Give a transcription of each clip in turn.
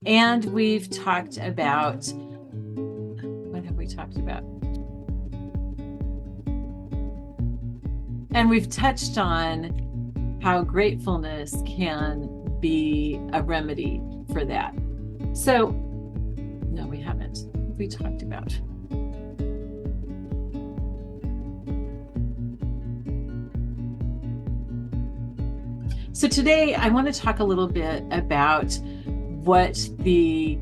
And we've talked about, what have we talked about? And we've touched on how gratefulness can be a remedy for that. So, no, we haven't. We talked about. So today I want to talk a little bit about what the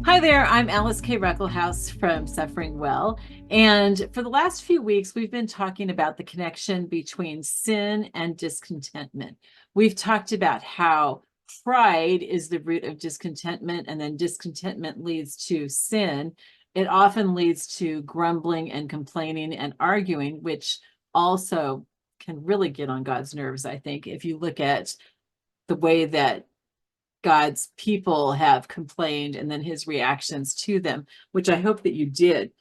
Hi there, I'm Alice K. Ruckelhaus from SufferingWell. And for the last few weeks, we've been talking about the connection between sin and discontentment. We've talked about how pride is the root of discontentment, and then discontentment leads to sin. It often leads to grumbling and complaining and arguing, which also can really get on God's nerves, I think, if you look at the way that God's people have complained and then his reactions to them, which I hope that you did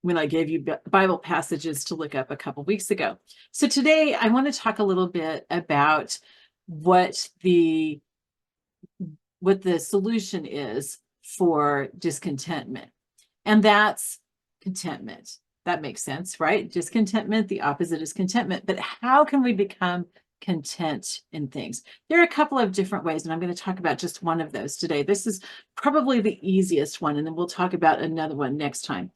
when I gave you Bible passages to look up a couple weeks ago. So today I want to talk a little bit about what the solution is for discontentment. And that's contentment. That makes sense, right? Discontentment, the opposite is contentment. But how can we become content in things? There are a couple of different ways, and I'm going to talk about just one of those today. This is probably the easiest one, and then we'll talk about another one next time.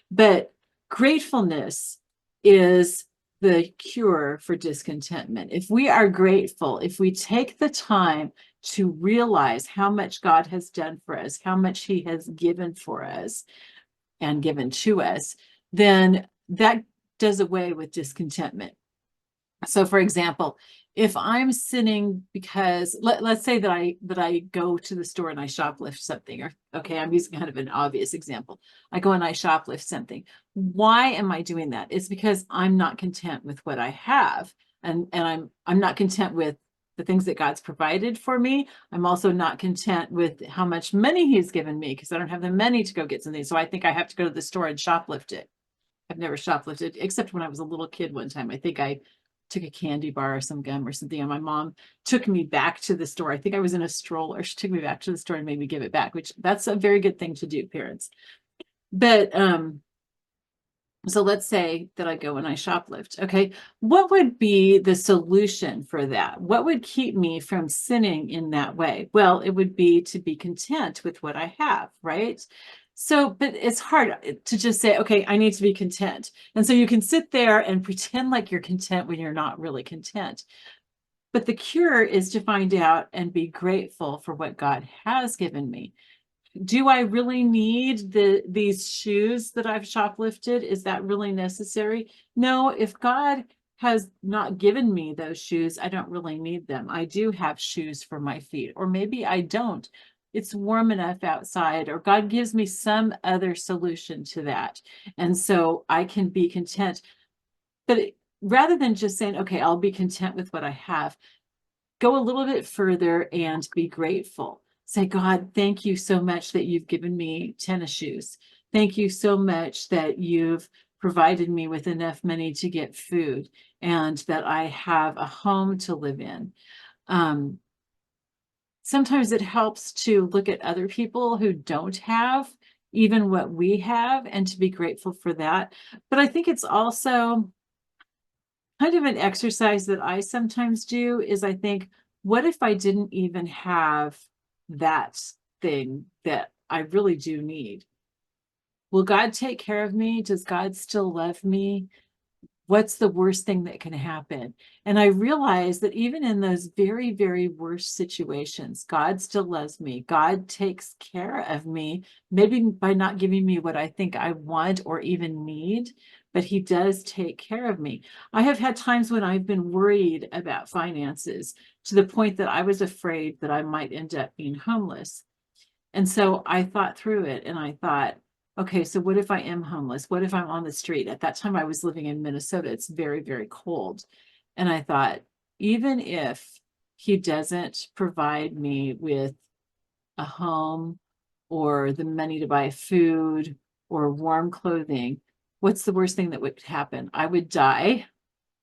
But gratefulness is the cure for discontentment. If we are grateful, if we take the time to realize how much God has done for us, how much he has given for us and given to us, then that does away with discontentment. So for example, if I'm sinning because let's say that I go to the store and I shoplift something, or okay, I'm using kind of an obvious example. I go and I shoplift something. Why am I doing that? It's because I'm not content with what I have. And I'm not content with the things that God's provided for me. I'm also not content with how much money he's given me because I don't have the money to go get something. So I think I have to go to the store and shoplift it. I've never shoplifted except when I was a little kid one time. I think I took a candy bar or some gum or something, and my mom took me back to the store. I think I was in a stroller. She took me back to the store and made me give it back, which that's a very good thing to do, parents. But so let's say that I go and I shoplift. Okay, what would be the solution for that? What would keep me from sinning in that way? Well, it would be to be content with what I have, right? So, but it's hard to just say, okay, I need to be content. And so you can sit there and pretend like you're content when you're not really content. But the cure is to find out and be grateful for what God has given me. Do I really need these shoes that I've shoplifted? Is that really necessary? No, if God has not given me those shoes, I don't really need them. I do have shoes for my feet, or maybe I don't. It's warm enough outside, or God gives me some other solution to that. And so I can be content. But rather than just saying, okay, I'll be content with what I have, go a little bit further and be grateful. Say, God, thank you so much that you've given me tennis shoes. Thank you so much that you've provided me with enough money to get food and that I have a home to live in. Sometimes it helps to look at other people who don't have even what we have and to be grateful for that. But I think it's also kind of an exercise that I sometimes do is I think, what if I didn't even have that thing that I really do need? Will God take care of me? Does God still love me? What's the worst thing that can happen? And I realize that even in those very, very worst situations, God still loves me. God takes care of me, maybe by not giving me what I think I want or even need, but he does take care of me. I have had times when I've been worried about finances to the point that I was afraid that I might end up being homeless. And so I thought through it and I thought, okay, so what if I am homeless? What if I'm on the street? At that time, I was living in Minnesota. It's very, very cold. And I thought, even if he doesn't provide me with a home or the money to buy food or warm clothing, what's the worst thing that would happen? I would die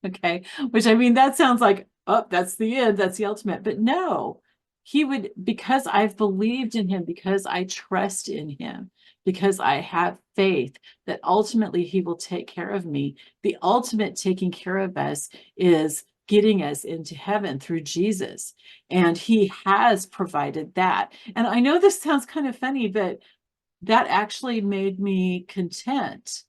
Okay. Which, I mean, that sounds like, oh, that's the end, that's the ultimate. But no, he would, because I've believed in him, because I trust in him, because I have faith that ultimately he will take care of me. The ultimate taking care of us is getting us into heaven through Jesus. And he has provided that. And I know this sounds kind of funny, but that actually made me content,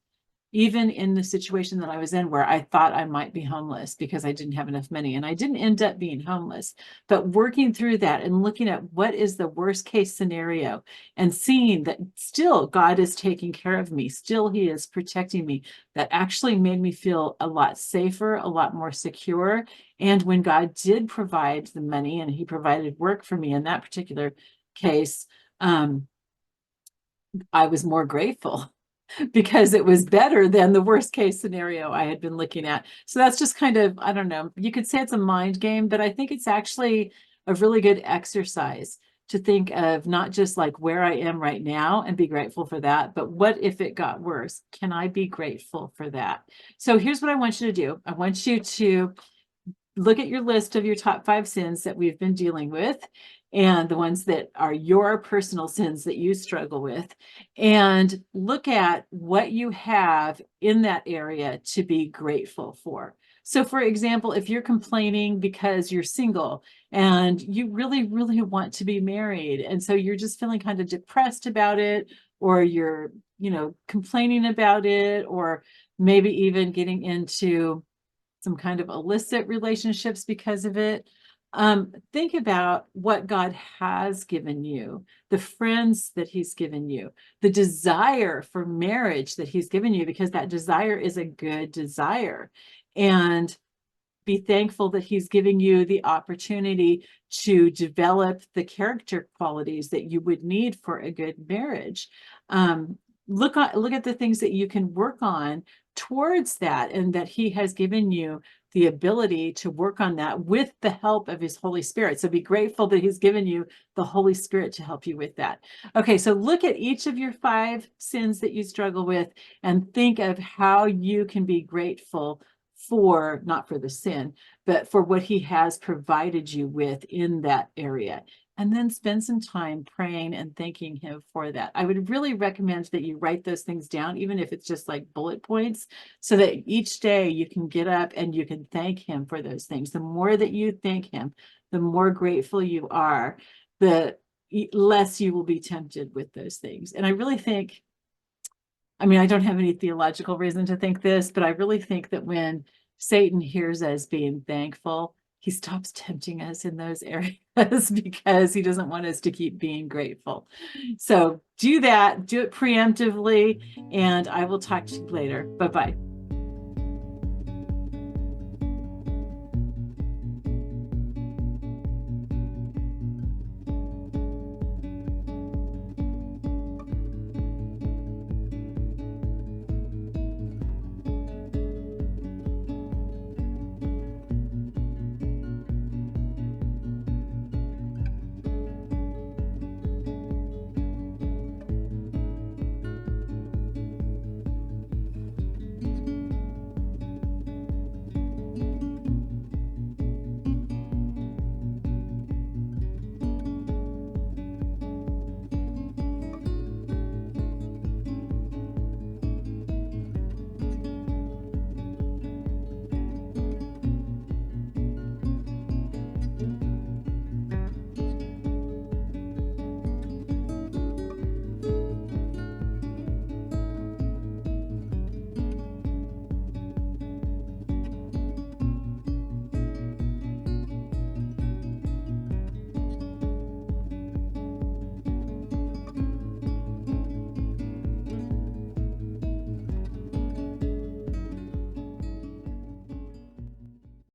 even in the situation that I was in where I thought I might be homeless because I didn't have enough money. And I didn't end up being homeless, but working through that and looking at what is the worst case scenario and seeing that still God is taking care of me, still he is protecting me, that actually made me feel a lot safer, a lot more secure. And when God did provide the money and he provided work for me in that particular case, I was more grateful because it was better than the worst case scenario I had been looking at. So that's just kind of, I don't know, you could say it's a mind game, but I think it's actually a really good exercise to think of not just like where I am right now and be grateful for that, but what if it got worse? Can I be grateful for that? So here's what I want you to do. I want you to look at your list of your top 5 sins that we've been dealing with and the ones that are your personal sins that you struggle with, and look at what you have in that area to be grateful for. So for example, if you're complaining because you're single and you really, really want to be married, and so you're just feeling kind of depressed about it, or you're, complaining about it, or maybe even getting into some kind of illicit relationships because of it. Think about what God has given you, the friends that he's given you, the desire for marriage that he's given you, because that desire is a good desire. And be thankful that he's giving you the opportunity to develop the character qualities that you would need for a good marriage. Look at the things that you can work on towards that, and that he has given you the ability to work on that with the help of his Holy Spirit. So be grateful that he's given you the Holy Spirit to help you with that. Okay, so look at each of your 5 sins that you struggle with and think of how you can be grateful for, not for the sin, but for what he has provided you with in that area. And then spend some time praying and thanking him for that. I would really recommend that you write those things down, even if it's just like bullet points, so that each day you can get up and you can thank him for those things. The more that you thank him, the more grateful you are, the less you will be tempted with those things. And I really think, I mean, I don't have any theological reason to think this, but I really think that when Satan hears us being thankful, he stops tempting us in those areas because he doesn't want us to keep being grateful. So do that, do it preemptively, and I will talk to you later. Bye-bye.